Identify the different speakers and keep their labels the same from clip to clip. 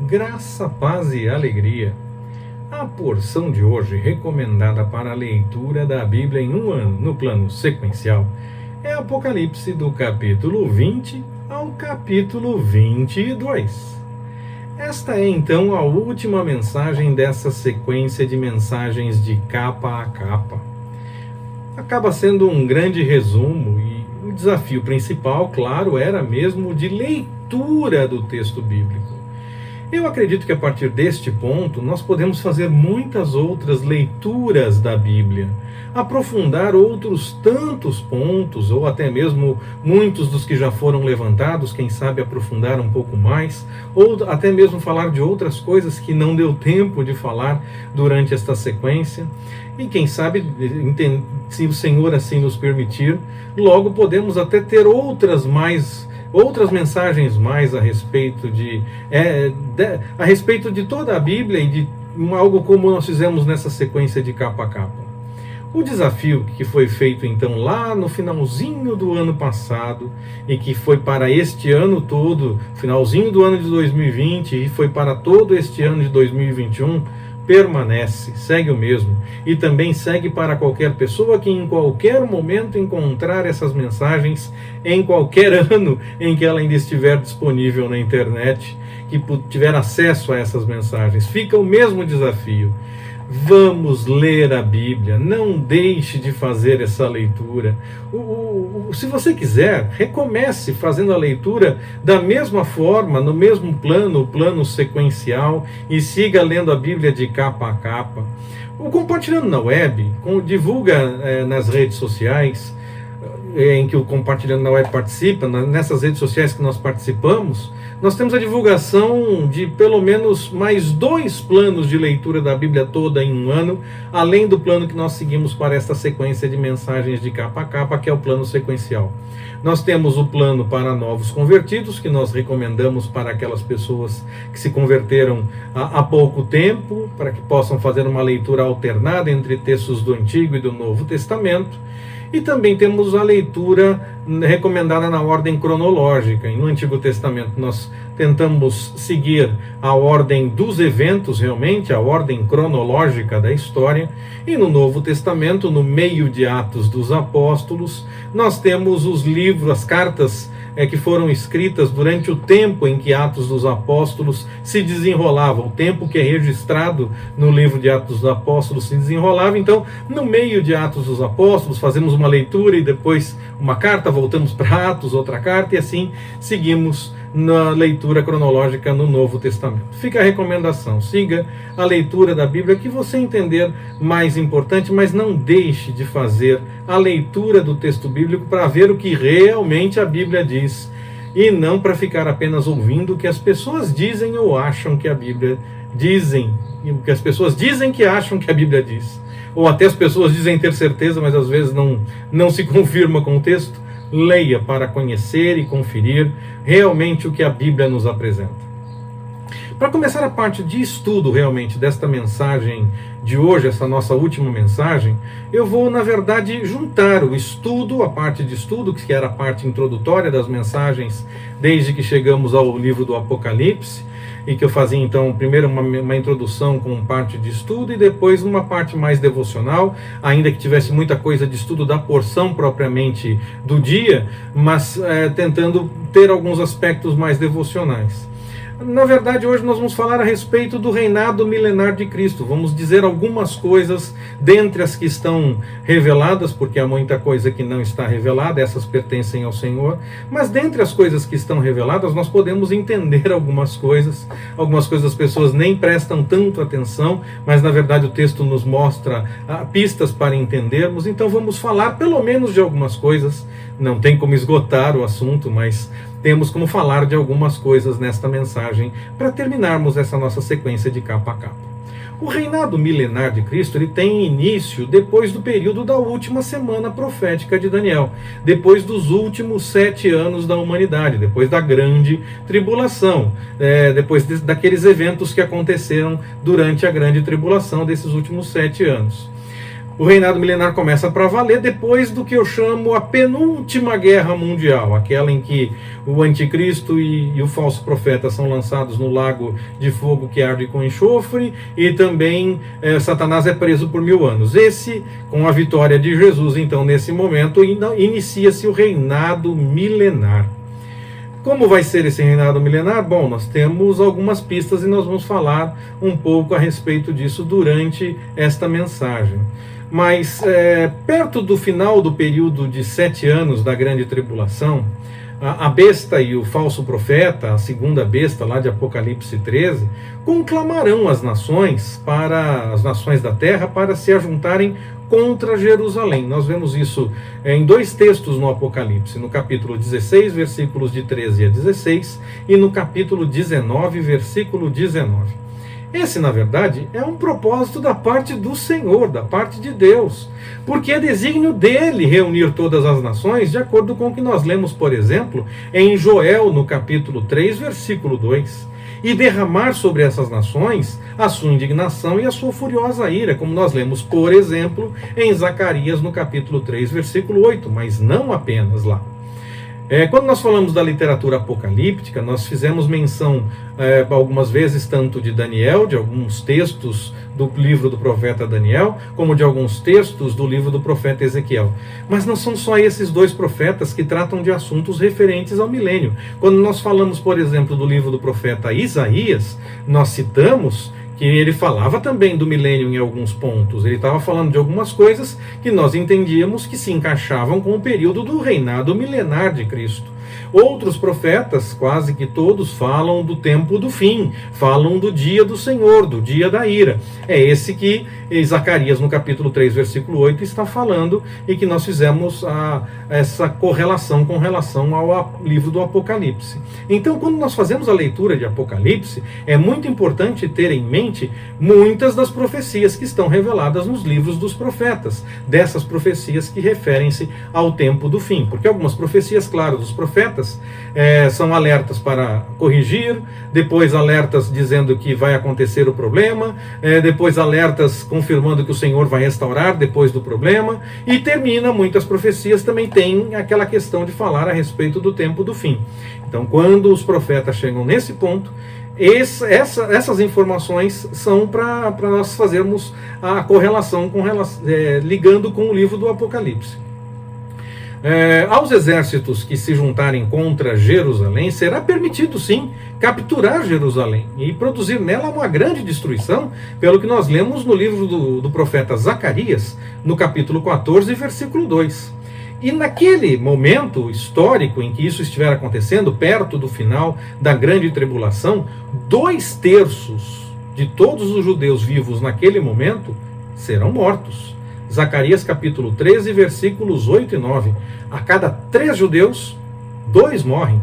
Speaker 1: Graça, paz e alegria. A porção de hoje, recomendada para a leitura da Bíblia em um ano, no plano sequencial, é Apocalipse do capítulo 20 ao capítulo 22. Esta é então a última mensagem dessa sequência de mensagens de capa a capa. Acaba sendo um grande resumo e o desafio principal, claro, era mesmo o de leitura do texto bíblico. Eu acredito que a partir deste ponto nós podemos fazer muitas outras leituras da Bíblia, aprofundar outros tantos pontos, ou até mesmo muitos dos que já foram levantados, quem sabe aprofundar um pouco mais, ou até mesmo falar de outras coisas que não deu tempo de falar durante esta sequência. E quem sabe, se o Senhor assim nos permitir, logo podemos até ter outras mensagens mais a respeito a respeito de toda a Bíblia e de algo como nós fizemos nessa sequência de capa a capa. O desafio que foi feito então lá no finalzinho do ano passado e que foi para este ano todo, finalzinho do ano de 2020 e foi para todo este ano de 2021, permanece, segue o mesmo, e também segue para qualquer pessoa que em qualquer momento encontrar essas mensagens, em qualquer ano em que ela ainda estiver disponível na internet, que tiver acesso a essas mensagens. Fica o mesmo desafio. Vamos ler a Bíblia, não deixe de fazer essa leitura. Se você quiser, recomece fazendo a leitura da mesma forma, no mesmo plano, o plano sequencial, e siga lendo a Bíblia de capa a capa. O Compartilhando na Web, divulga nas redes sociais, em que o Compartilhando na Web participa, nessas redes sociais que nós participamos, nós temos a divulgação de pelo menos mais 2 planos de leitura da Bíblia toda em um ano, além do plano que nós seguimos para esta sequência de mensagens de capa a capa, que é o plano sequencial. Nós temos o plano para novos convertidos, que nós recomendamos para aquelas pessoas que se converteram há pouco tempo, para que possam fazer uma leitura alternada entre textos do Antigo e do Novo Testamento. E também temos a leitura recomendada na ordem cronológica. No Antigo Testamento nós tentamos seguir a ordem dos eventos, realmente, a ordem cronológica da história. E no Novo Testamento, no meio de Atos dos Apóstolos, nós temos os livros, as cartas que foram escritas durante o tempo em que Atos dos Apóstolos se desenrolava, o tempo que é registrado no livro de Atos dos Apóstolos se desenrolava. Então, no meio de Atos dos Apóstolos, fazemos uma leitura e depois uma carta, voltamos para Atos, outra carta, e assim seguimos na leitura cronológica no Novo Testamento. Fica a recomendação, siga a leitura da Bíblia que você entender mais importante, mas não deixe de fazer a leitura do texto bíblico para ver o que realmente a Bíblia diz, e não para ficar apenas ouvindo o que as pessoas dizem ou acham que a Bíblia dizem, o que as pessoas dizem que acham que a Bíblia diz, ou até as pessoas dizem ter certeza, mas às vezes não se confirma com o texto. Leia para conhecer e conferir realmente o que a Bíblia nos apresenta. Para começar a parte de estudo realmente desta mensagem de hoje, essa nossa última mensagem, eu vou, na verdade, juntar o estudo, a parte de estudo, que era a parte introdutória das mensagens, desde que chegamos ao livro do Apocalipse, e que eu fazia então primeiro uma introdução com parte de estudo e depois uma parte mais devocional, ainda que tivesse muita coisa de estudo da porção propriamente do dia, mas tentando ter alguns aspectos mais devocionais. Na verdade, hoje nós vamos falar a respeito do reinado milenar de Cristo. Vamos dizer algumas coisas dentre as que estão reveladas, porque há muita coisa que não está revelada, essas pertencem ao Senhor. Mas dentre as coisas que estão reveladas, nós podemos entender algumas coisas as pessoas nem prestam tanto atenção, mas na verdade o texto nos mostra pistas para entendermos. Então vamos falar pelo menos de algumas coisas. Não tem como esgotar o assunto, mas temos como falar de algumas coisas nesta mensagem para terminarmos essa nossa sequência de capa a capa. O reinado milenar de Cristo ele tem início depois do período da última semana profética de Daniel, depois dos últimos 7 anos da humanidade, depois da grande tribulação, depois daqueles eventos que aconteceram durante a grande tribulação desses últimos 7 anos. O reinado milenar começa para valer depois do que eu chamo a penúltima guerra mundial, aquela em que o anticristo e o falso profeta são lançados no lago de fogo que arde com enxofre, e também Satanás é preso por 1000 anos. Com a vitória de Jesus, então, nesse momento, inicia-se o reinado milenar. Como vai ser esse reinado milenar? Bom, nós temos algumas pistas e nós vamos falar um pouco a respeito disso durante esta mensagem. Mas perto do final do período de 7 anos da grande tribulação, a besta e o falso profeta, a segunda besta lá de Apocalipse 13, conclamarão as nações da terra para se ajuntarem contra Jerusalém. Nós vemos isso em 2 textos no Apocalipse, no capítulo 16, versículos de 13 a 16, e no capítulo 19, versículo 19. Esse, na verdade, é um propósito da parte do Senhor, da parte de Deus, porque é desígnio dele reunir todas as nações, de acordo com o que nós lemos, por exemplo, em Joel, no capítulo 3, versículo 2, e derramar sobre essas nações a sua indignação e a sua furiosa ira, como nós lemos, por exemplo, em Zacarias, no capítulo 3, versículo 8, mas não apenas lá. Quando nós falamos da literatura apocalíptica, nós fizemos menção algumas vezes tanto de Daniel, de alguns textos do livro do profeta Daniel, como de alguns textos do livro do profeta Ezequiel. Mas não são só esses 2 profetas que tratam de assuntos referentes ao milênio. Quando nós falamos, por exemplo, do livro do profeta Isaías, nós citamos que ele falava também do milênio em alguns pontos. Ele estava falando de algumas coisas que nós entendíamos que se encaixavam com o período do reinado milenar de Cristo. Outros profetas, quase que todos, falam do tempo do fim, falam do dia do Senhor, do dia da ira. É esse que Zacarias, no capítulo 3, versículo 8, está falando, e que nós fizemos essa correlação com relação ao livro do Apocalipse. Então, quando nós fazemos a leitura de Apocalipse, é muito importante ter em mente muitas das profecias que estão reveladas nos livros dos profetas, dessas profecias que referem-se ao tempo do fim, porque algumas profecias, claro, dos profetas são alertas para corrigir, depois alertas dizendo que vai acontecer o problema, depois alertas confirmando que o Senhor vai restaurar depois do problema, e termina, muitas profecias também têm aquela questão de falar a respeito do tempo do fim. Então, quando os profetas chegam nesse ponto, essas informações são para nós fazermos a correlação ligando com o livro do Apocalipse. Aos exércitos que se juntarem contra Jerusalém, será permitido sim capturar Jerusalém e produzir nela uma grande destruição, pelo que nós lemos no livro do profeta Zacarias, no capítulo 14, versículo 2. E naquele momento histórico em que isso estiver acontecendo, perto do final da grande tribulação, 2/3 de todos os judeus vivos naquele momento serão mortos. Zacarias capítulo 13, versículos 8 e 9. A cada 3 judeus, 2 morrem.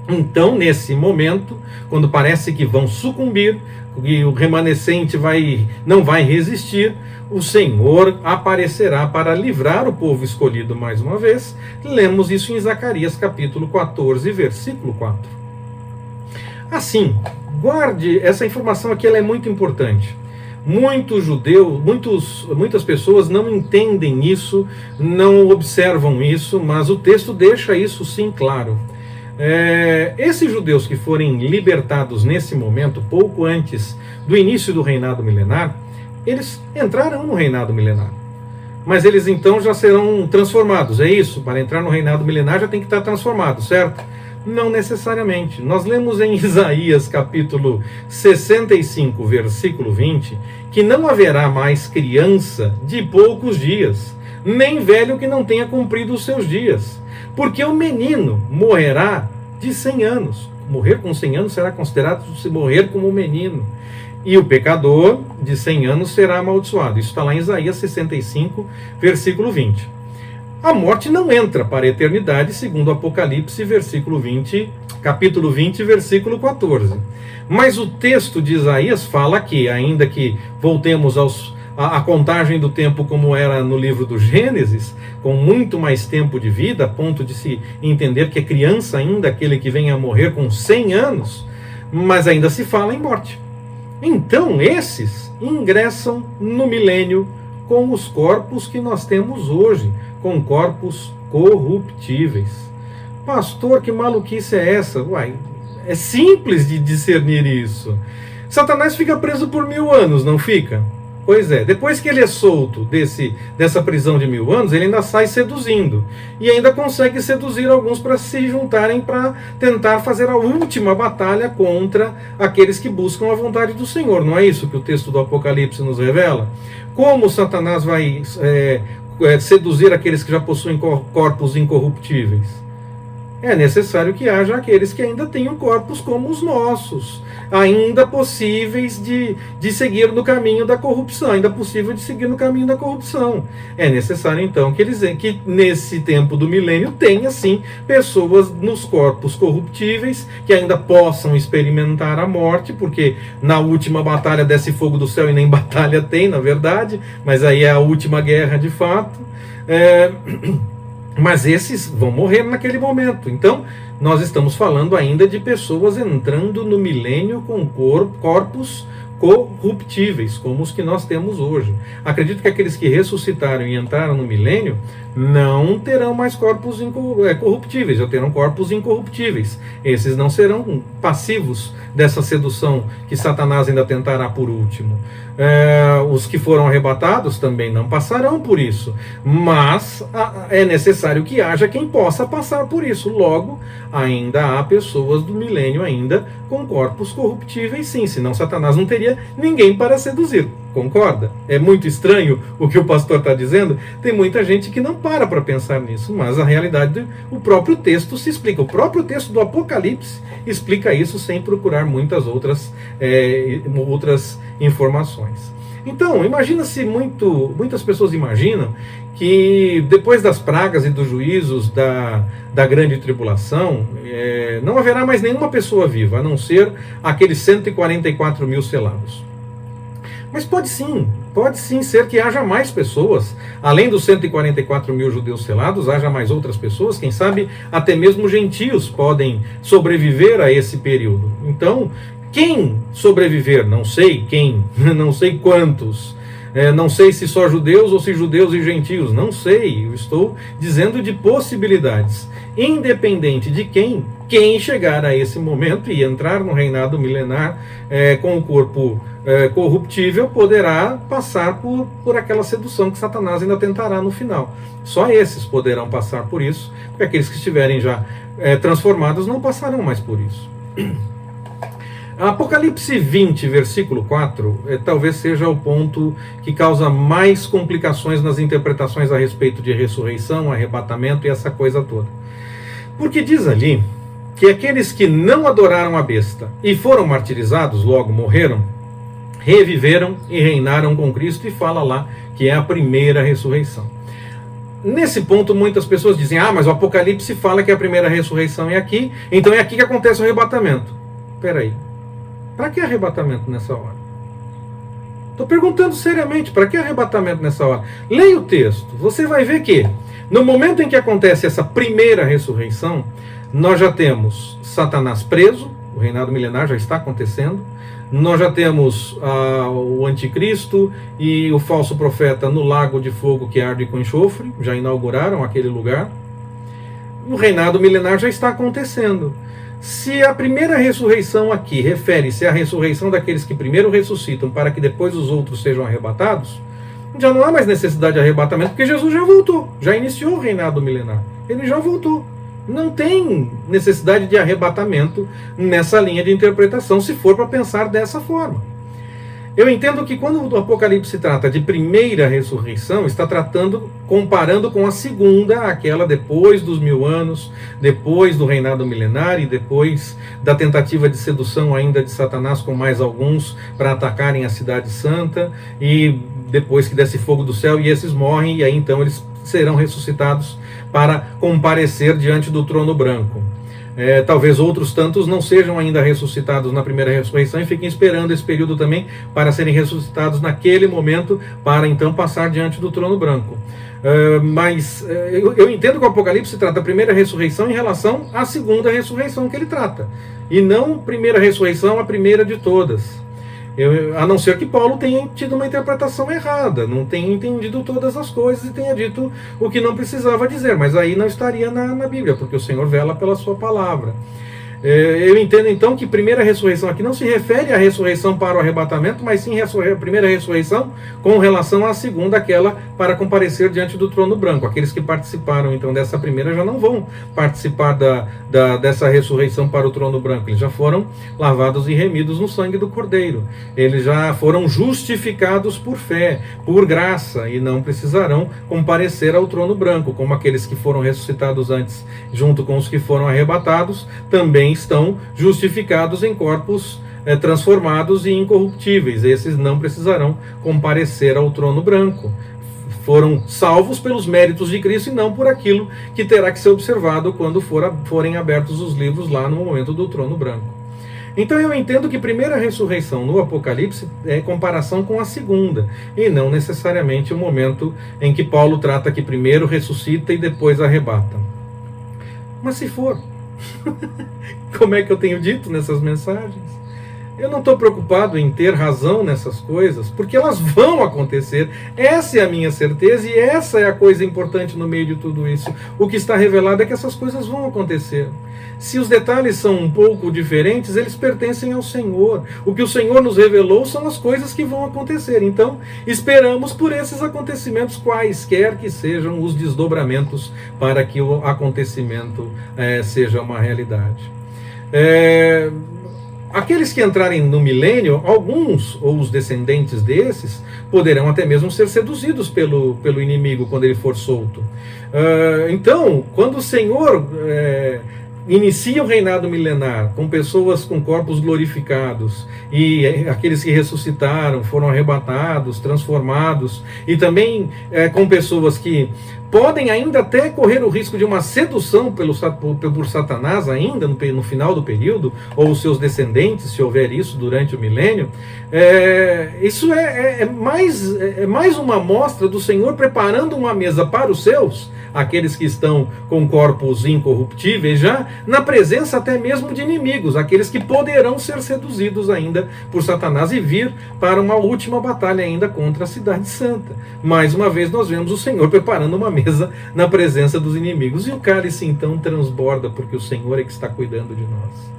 Speaker 1: Então, nesse momento, quando parece que vão sucumbir, e o remanescente não vai resistir, o Senhor aparecerá para livrar o povo escolhido mais uma vez. Lemos isso em Zacarias capítulo 14, versículo 4. Assim, guarde essa informação aqui, ela é muito importante. Muitas pessoas não entendem isso, não observam isso, mas o texto deixa isso sim claro. Esses judeus que forem libertados nesse momento, pouco antes do início do reinado milenar, eles entrarão no reinado milenar. Mas eles então já serão transformados, é isso? Para entrar no reinado milenar já tem que estar transformado, certo? Não necessariamente. Nós lemos em Isaías capítulo 65, versículo 20, que não haverá mais criança de poucos dias, nem velho que não tenha cumprido os seus dias, porque o menino morrerá de 100 anos. Morrer com 100 anos será considerado se morrer como um menino. E o pecador de 100 anos será amaldiçoado. Isso está lá em Isaías 65, versículo 20. A morte não entra para a eternidade, segundo o Apocalipse, capítulo 20, versículo 14. Mas o texto de Isaías fala que, ainda que voltemos a contagem do tempo como era no livro do Gênesis, com muito mais tempo de vida, a ponto de se entender que é criança ainda aquele que venha a morrer com 100 anos, mas ainda se fala em morte. Então esses ingressam no milênio com os corpos que nós temos hoje, com corpos corruptíveis. Pastor, que maluquice é essa? Uai, é simples de discernir isso. Satanás fica preso por 1000 anos, não fica? Pois é, depois que ele é solto dessa prisão de 1000 anos, ele ainda sai seduzindo. E ainda consegue seduzir alguns para se juntarem para tentar fazer a última batalha contra aqueles que buscam a vontade do Senhor. Não é isso que o texto do Apocalipse nos revela? Como Satanás vai seduzir aqueles que já possuem corpos incorruptíveis? É necessário que haja aqueles que ainda tenham corpos como os nossos, ainda possíveis de seguir no caminho da corrupção, ainda possível de seguir no caminho da corrupção. É necessário, então, que nesse tempo do milênio tenha, sim, pessoas nos corpos corruptíveis, que ainda possam experimentar a morte, porque na última batalha desce fogo do céu e nem batalha tem, na verdade, mas aí é a última guerra de fato. Mas esses vão morrer naquele momento. Então, nós estamos falando ainda de pessoas entrando no milênio com corpos corruptíveis, como os que nós temos hoje. Acredito que aqueles que ressuscitaram e entraram no milênio não terão mais corpos corruptíveis, já terão corpos incorruptíveis. Esses não serão passivos dessa sedução que Satanás ainda tentará por último. Os que foram arrebatados também não passarão por isso, mas é necessário que haja quem possa passar por isso. Logo, ainda há pessoas do milênio ainda com corpos corruptíveis, sim, senão Satanás não teria ninguém para seduzir. Concorda? É muito estranho o que o pastor está dizendo? Tem muita gente que não para pensar nisso, mas a realidade, o próprio texto se explica. O próprio texto do Apocalipse explica isso sem procurar muitas outras informações. Então, imagina se muitas pessoas imaginam que depois das pragas e dos juízos da grande tribulação, não haverá mais nenhuma pessoa viva, a não ser aqueles 144 mil selados. Mas pode sim ser que haja mais pessoas, além dos 144 mil judeus selados, haja mais outras pessoas, quem sabe até mesmo gentios podem sobreviver a esse período. Então, quem sobreviver, não sei quem, não sei quantos, não sei se só judeus ou se judeus e gentios, não sei, eu estou dizendo de possibilidades. Independente de quem chegar a esse momento e entrar no reinado milenar com o corpo corruptível, poderá passar por aquela sedução que Satanás ainda tentará no final. Só esses poderão passar por isso, porque aqueles que estiverem já transformados não passarão mais por isso. Apocalipse 20, versículo 4, talvez seja o ponto que causa mais complicações nas interpretações a respeito de ressurreição, arrebatamento e essa coisa toda. Porque diz ali que aqueles que não adoraram a besta e foram martirizados, logo morreram, reviveram e reinaram com Cristo, e fala lá que é a primeira ressurreição. Nesse ponto, muitas pessoas dizem, mas o Apocalipse fala que a primeira ressurreição é aqui, então é aqui que acontece o arrebatamento. Espera aí. Para que arrebatamento nessa hora? Estou perguntando seriamente, para que arrebatamento nessa hora? Leia o texto, você vai ver que no momento em que acontece essa primeira ressurreição, nós já temos Satanás preso, o reinado milenar já está acontecendo, nós já temos o anticristo e o falso profeta no lago de fogo que arde com enxofre, já inauguraram aquele lugar. O reinado milenar já está acontecendo. Se a primeira ressurreição aqui refere-se à ressurreição daqueles que primeiro ressuscitam para que depois os outros sejam arrebatados, já não há mais necessidade de arrebatamento, porque Jesus já voltou, já iniciou o reinado milenar, ele já voltou. Não tem necessidade de arrebatamento nessa linha de interpretação, se for para pensar dessa forma. Eu entendo que quando o Apocalipse trata de primeira ressurreição, está comparando com a segunda, aquela depois dos 1000 anos, depois do reinado milenar e depois da tentativa de sedução ainda de Satanás com mais alguns para atacarem a cidade santa, e depois que desce fogo do céu e esses morrem, e aí então eles serão ressuscitados para comparecer diante do trono branco. Talvez outros tantos não sejam ainda ressuscitados na primeira ressurreição e fiquem esperando esse período também para serem ressuscitados naquele momento, para então passar diante do trono branco. Mas eu entendo que o Apocalipse trata a primeira ressurreição em relação à segunda ressurreição que ele trata, e não primeira ressurreição a primeira de todas. A não ser que Paulo tenha tido uma interpretação errada, não tenha entendido todas as coisas e tenha dito o que não precisava dizer, mas aí não estaria na Bíblia, porque o Senhor vela pela sua palavra. Eu entendo então que primeira ressurreição aqui não se refere à ressurreição para o arrebatamento, mas sim a primeira ressurreição com relação à segunda, aquela para comparecer diante do trono branco. Aqueles que participaram então dessa primeira já não vão participar dessa ressurreição para o trono branco. Eles já foram lavados e remidos no sangue do Cordeiro. Eles já foram justificados por fé, por graça, e não precisarão comparecer ao trono branco, como aqueles que foram ressuscitados antes, junto com os que foram arrebatados, também estão justificados em corpos transformados e incorruptíveis. Esses não precisarão comparecer ao trono branco. Foram salvos pelos méritos de Cristo e não por aquilo que terá que ser observado quando forem abertos os livros lá no momento do trono branco. Então eu entendo que primeira ressurreição no Apocalipse é comparação com a segunda, e não necessariamente o momento em que Paulo trata que primeiro ressuscita e depois arrebata. Mas se for, como é que eu tenho dito nessas mensagens? Eu não estou preocupado em ter razão nessas coisas, porque elas vão acontecer. Essa é a minha certeza e essa é a coisa importante no meio de tudo isso. O que está revelado é que essas coisas vão acontecer. Se os detalhes são um pouco diferentes, eles pertencem ao Senhor. O que o Senhor nos revelou são as coisas que vão acontecer. Então, esperamos por esses acontecimentos, quaisquer que sejam os desdobramentos, para que o acontecimento seja uma realidade. Aqueles que entrarem no milênio, alguns, ou os descendentes desses, poderão até mesmo ser seduzidos pelo inimigo quando ele for solto. Então, quando o Senhor inicia o reinado milenar com pessoas com corpos glorificados, e aqueles que ressuscitaram foram arrebatados, transformados, e também com pessoas que podem ainda até correr o risco de uma sedução por Satanás ainda no final do período, ou os seus descendentes, se houver isso durante o milênio. Isso é mais uma amostra do Senhor preparando uma mesa para os seus, aqueles que estão com corpos incorruptíveis, já na presença até mesmo de inimigos, aqueles que poderão ser seduzidos ainda por Satanás e vir para uma última batalha ainda contra a cidade santa. Mais uma vez nós vemos o Senhor preparando uma mesa na presença dos inimigos, e o cálice então transborda, porque o Senhor é que está cuidando de nós.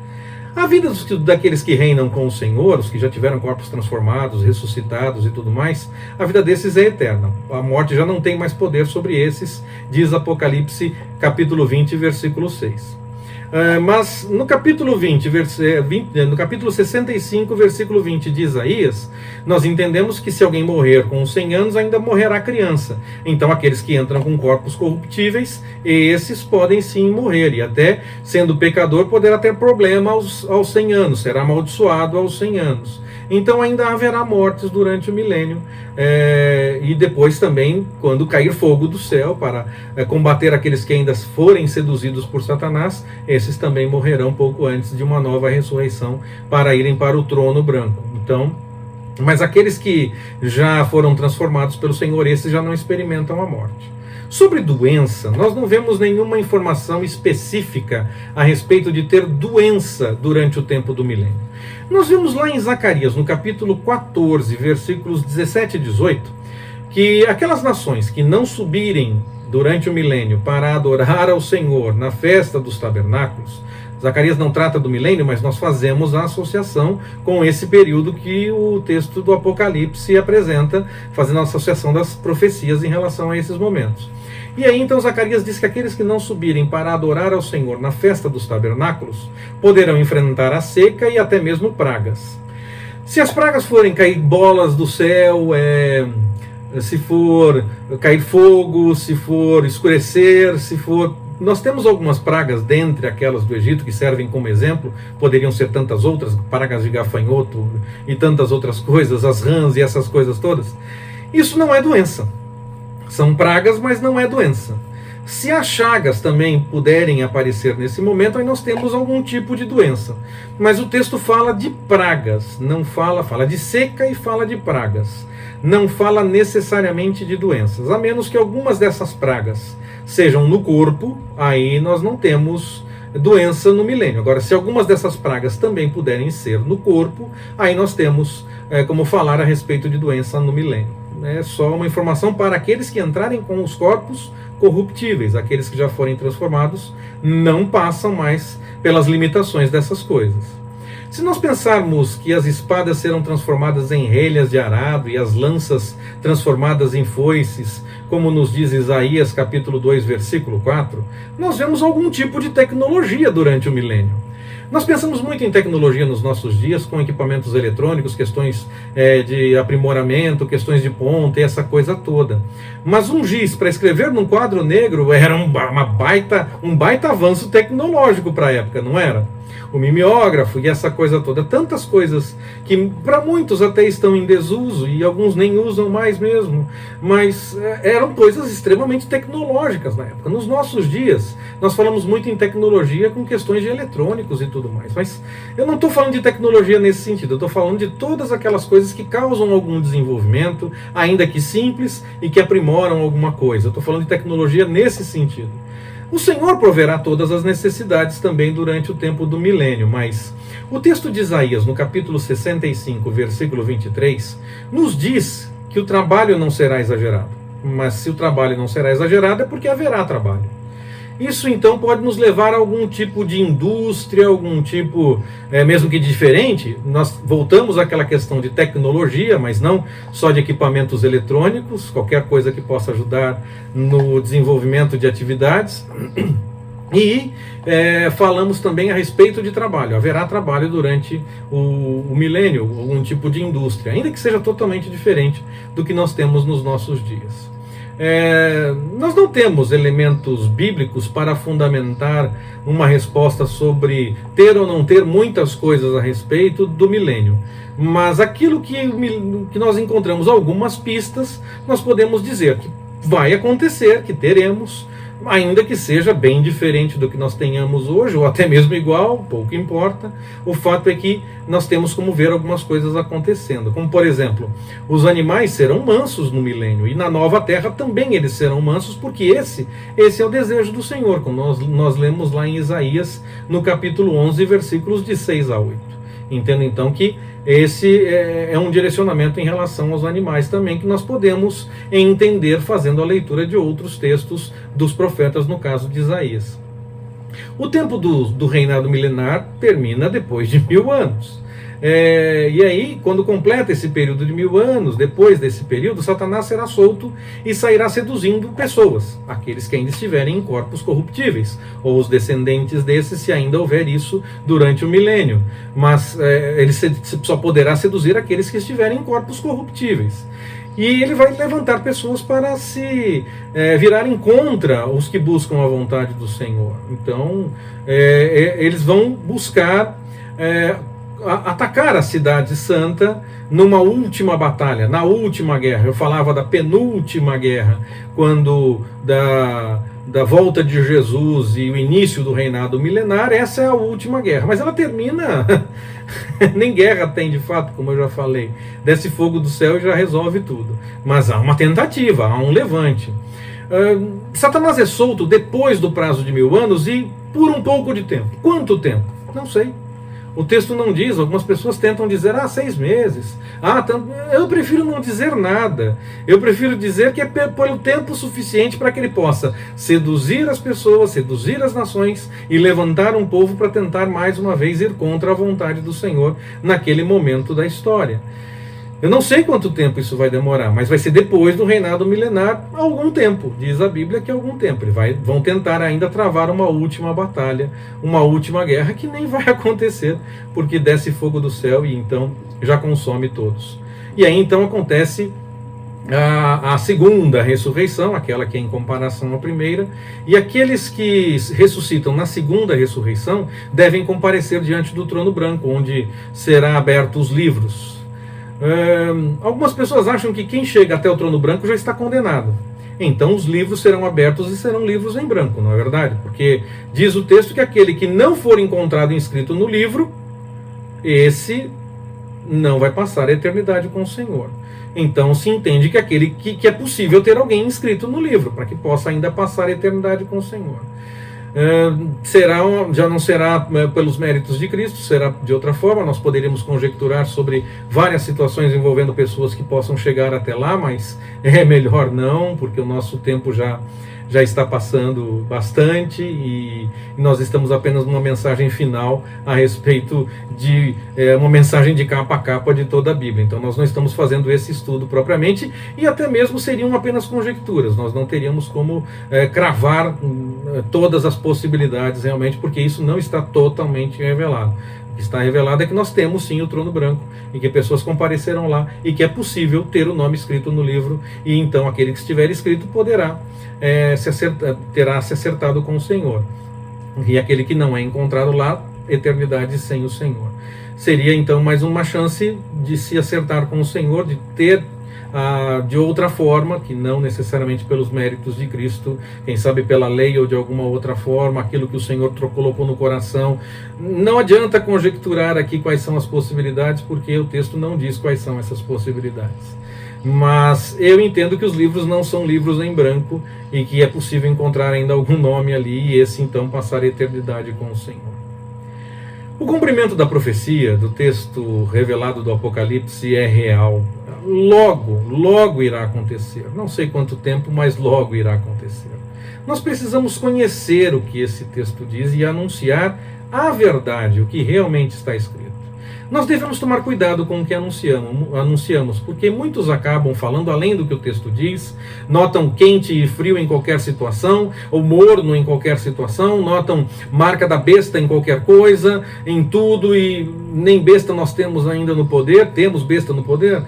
Speaker 1: A vida daqueles que reinam com o Senhor, os que já tiveram corpos transformados, ressuscitados e tudo mais, a vida desses é eterna. A morte já não tem mais poder sobre esses, diz Apocalipse capítulo 20, versículo 6. Mas no capítulo 65, versículo 20 de Isaías, nós entendemos que se alguém morrer com 100 anos, ainda morrerá criança. Então aqueles que entram com corpos corruptíveis, esses podem sim morrer, e até sendo pecador poderá ter problema aos 100 anos, será amaldiçoado aos 100 anos. Então ainda haverá mortes durante o milênio, e depois também, quando cair fogo do céu para combater aqueles que ainda forem seduzidos por Satanás, esses também morrerão pouco antes de uma nova ressurreição para irem para o trono branco. Então, mas aqueles que já foram transformados pelo Senhor, esses já não experimentam a morte. Sobre doença, nós não vemos nenhuma informação específica a respeito de ter doença durante o tempo do milênio. Nós vemos lá em Zacarias, no capítulo 14, versículos 17 e 18, que aquelas nações que não subirem durante o milênio para adorar ao Senhor na festa dos tabernáculos, Zacarias não trata do milênio, mas nós fazemos a associação com esse período que o texto do Apocalipse apresenta, fazendo a associação das profecias em relação a esses momentos. E aí então Zacarias diz que aqueles que não subirem para adorar ao Senhor na festa dos tabernáculos poderão enfrentar a seca e até mesmo pragas. Se as pragas forem cair bolas do céu, se for cair fogo, se for escurecer, nós temos algumas pragas dentre aquelas do Egito que servem como exemplo, poderiam ser tantas outras, pragas de gafanhoto e tantas outras coisas, as rãs e essas coisas todas. Isso não é doença. São pragas, mas não é doença. Se as chagas também puderem aparecer nesse momento, aí nós temos algum tipo de doença. Mas o texto fala de pragas, não fala de seca e fala de pragas. Não fala necessariamente de doenças, a menos que algumas dessas pragas sejam no corpo, aí nós não temos doença no milênio. Agora, se algumas dessas pragas também puderem ser no corpo, aí nós temos como falar a respeito de doença no milênio. É só uma informação para aqueles que entrarem com os corpos corruptíveis. Aqueles que já forem transformados não passam mais pelas limitações dessas coisas. Se nós pensarmos que as espadas serão transformadas em relhas de arado e as lanças transformadas em foices, como nos diz Isaías capítulo 2, versículo 4, nós vemos algum tipo de tecnologia durante o milênio. Nós pensamos muito em tecnologia nos nossos dias, com equipamentos eletrônicos, questões de aprimoramento, questões de ponta e essa coisa toda. Mas um giz para escrever num quadro negro era um baita avanço tecnológico para a época, não era? O mimeógrafo e essa coisa toda, tantas coisas que para muitos até estão em desuso e alguns nem usam mais mesmo, mas eram coisas extremamente tecnológicas na época. Nos nossos dias, nós falamos muito em tecnologia com questões de eletrônicos e tudo mais, mas eu não estou falando de tecnologia nesse sentido, eu estou falando de todas aquelas coisas que causam algum desenvolvimento, ainda que simples, e que aprimoram alguma coisa. Eu estou falando de tecnologia nesse sentido. O Senhor proverá todas as necessidades também durante o tempo do milênio, mas o texto de Isaías, no capítulo 65, versículo 23, nos diz que o trabalho não será exagerado. Mas se o trabalho não será exagerado é porque haverá trabalho. Isso então pode nos levar a algum tipo de indústria, algum tipo, mesmo que diferente. Nós voltamos àquela questão de tecnologia, mas não só de equipamentos eletrônicos, qualquer coisa que possa ajudar no desenvolvimento de atividades. E falamos também a respeito de trabalho. Haverá trabalho durante o milênio, algum tipo de indústria, ainda que seja totalmente diferente do que nós temos nos nossos dias. Nós não temos elementos bíblicos para fundamentar uma resposta sobre ter ou não ter muitas coisas a respeito do milênio. Mas aquilo que nós encontramos algumas pistas, nós podemos dizer que vai acontecer, que teremos, ainda que seja bem diferente do que nós tenhamos hoje, ou até mesmo igual, pouco importa. O fato é que nós temos como ver algumas coisas acontecendo, como por exemplo, os animais serão mansos no milênio, e na nova terra também eles serão mansos, porque esse é o desejo do Senhor, como nós lemos lá em Isaías, no capítulo 11, versículos de 6 a 8. Entendo então que esse é um direcionamento em relação aos animais também, que nós podemos entender fazendo a leitura de outros textos dos profetas, no caso de Isaías. O tempo do reinado milenar termina depois de 1000 anos. E aí, quando completa esse período de 1000 anos, depois desse período, Satanás será solto e sairá seduzindo pessoas, aqueles que ainda estiverem em corpos corruptíveis, ou os descendentes desses, se ainda houver isso durante o milênio. Mas ele só poderá seduzir aqueles que estiverem em corpos corruptíveis. E ele vai levantar pessoas para se virarem contra os que buscam a vontade do Senhor. Então, eles vão buscar atacar a cidade santa numa última batalha, na última guerra. Eu falava da penúltima guerra, quando da volta de Jesus e o início do reinado milenar. Essa é a última guerra, mas ela termina nem guerra tem de fato, como eu já falei. Desce fogo do céu e já resolve tudo, mas há uma tentativa, há um levante. Satanás é solto depois do prazo de 1000 anos e por um pouco de tempo. Quanto tempo? Não sei. O texto não diz, algumas pessoas tentam dizer 6 meses. Eu prefiro não dizer nada. Eu prefiro dizer que é pelo tempo suficiente para que ele possa seduzir as pessoas, seduzir as nações e levantar um povo para tentar mais uma vez ir contra a vontade do Senhor naquele momento da história. Eu não sei quanto tempo isso vai demorar, mas vai ser depois do reinado milenar, algum tempo. Diz a Bíblia que algum tempo. Vão tentar ainda travar uma última batalha, uma última guerra, que nem vai acontecer, porque desce fogo do céu e então já consome todos. E aí então acontece a segunda ressurreição, aquela que é em comparação à primeira, e aqueles que ressuscitam na segunda ressurreição devem comparecer diante do trono branco, onde serão abertos os livros. Algumas pessoas acham que quem chega até o trono branco já está condenado. Então os livros serão abertos e serão livros em branco, não é verdade? Porque diz o texto que aquele que não for encontrado inscrito no livro, esse não vai passar a eternidade com o Senhor. Então se entende que que é possível ter alguém inscrito no livro, para que possa ainda passar a eternidade com o Senhor. já não será pelos méritos de Cristo, será de outra forma. Nós poderíamos conjecturar sobre várias situações envolvendo pessoas que possam chegar até lá, mas é melhor não, porque o nosso tempo já está passando bastante e nós estamos apenas numa mensagem final a respeito de uma mensagem de capa a capa de toda a Bíblia. Então nós não estamos fazendo esse estudo propriamente, e até mesmo seriam apenas conjecturas. Nós não teríamos como cravar todas as possibilidades realmente, porque isso não está totalmente revelado. O que está revelado é que nós temos sim o trono branco, e que pessoas compareceram lá, e que é possível ter o nome escrito no livro, e então aquele que estiver escrito terá se acertado com o Senhor. E aquele que não é encontrado lá, eternidade sem o Senhor. Seria então mais uma chance de se acertar com o Senhor, de ter de outra forma, que não necessariamente pelos méritos de Cristo, quem sabe pela lei ou de alguma outra forma, aquilo que o Senhor colocou no coração. Não adianta conjecturar aqui quais são as possibilidades, porque o texto não diz quais são essas possibilidades. Mas eu entendo que os livros não são livros em branco, e que é possível encontrar ainda algum nome ali, e esse então passar a eternidade com o Senhor. O cumprimento da profecia do texto revelado do Apocalipse é real. Logo irá acontecer. Não sei quanto tempo, mas logo irá acontecer. Nós precisamos conhecer o que esse texto diz e anunciar a verdade, o que realmente está escrito. Nós devemos tomar cuidado com o que anunciamos, porque muitos acabam falando além do que o texto diz, notam quente e frio em qualquer situação, ou morno em qualquer situação, notam marca da besta em qualquer coisa, em tudo, e nem besta nós temos ainda no poder. Temos besta no poder,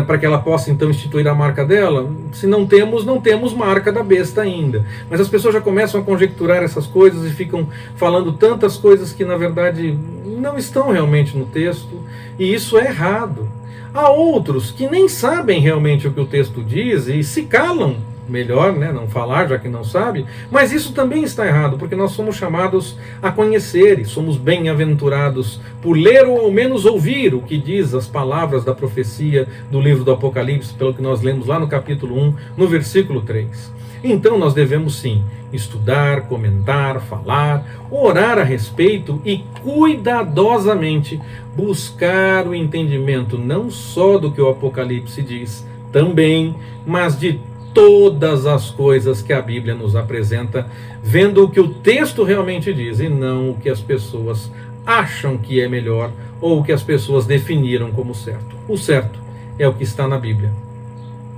Speaker 1: para que ela possa então instituir a marca dela? Se não temos marca da besta ainda. Mas as pessoas já começam a conjecturar essas coisas e ficam falando tantas coisas que na verdade não estão realmente no texto, e isso é errado. Há outros que nem sabem realmente o que o texto diz e se calam. Melhor, não falar, já que não sabe, mas isso também está errado, porque nós somos chamados a conhecer, e somos bem-aventurados por ler ou ao menos ouvir o que diz as palavras da profecia do livro do Apocalipse, pelo que nós lemos lá no capítulo 1, no versículo 3. Então nós devemos sim estudar, comentar, falar, orar a respeito e cuidadosamente buscar o entendimento não só do que o Apocalipse diz também, mas de todas as coisas que a Bíblia nos apresenta, vendo o que o texto realmente diz e não o que as pessoas acham que é melhor ou o que as pessoas definiram como certo. O certo é o que está na Bíblia.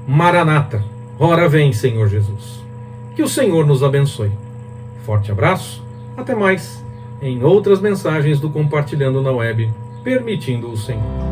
Speaker 1: Maranata, ora vem, Senhor Jesus. Que o Senhor nos abençoe. Forte abraço, até mais em outras mensagens do Compartilhando na Web, permitindo o Senhor.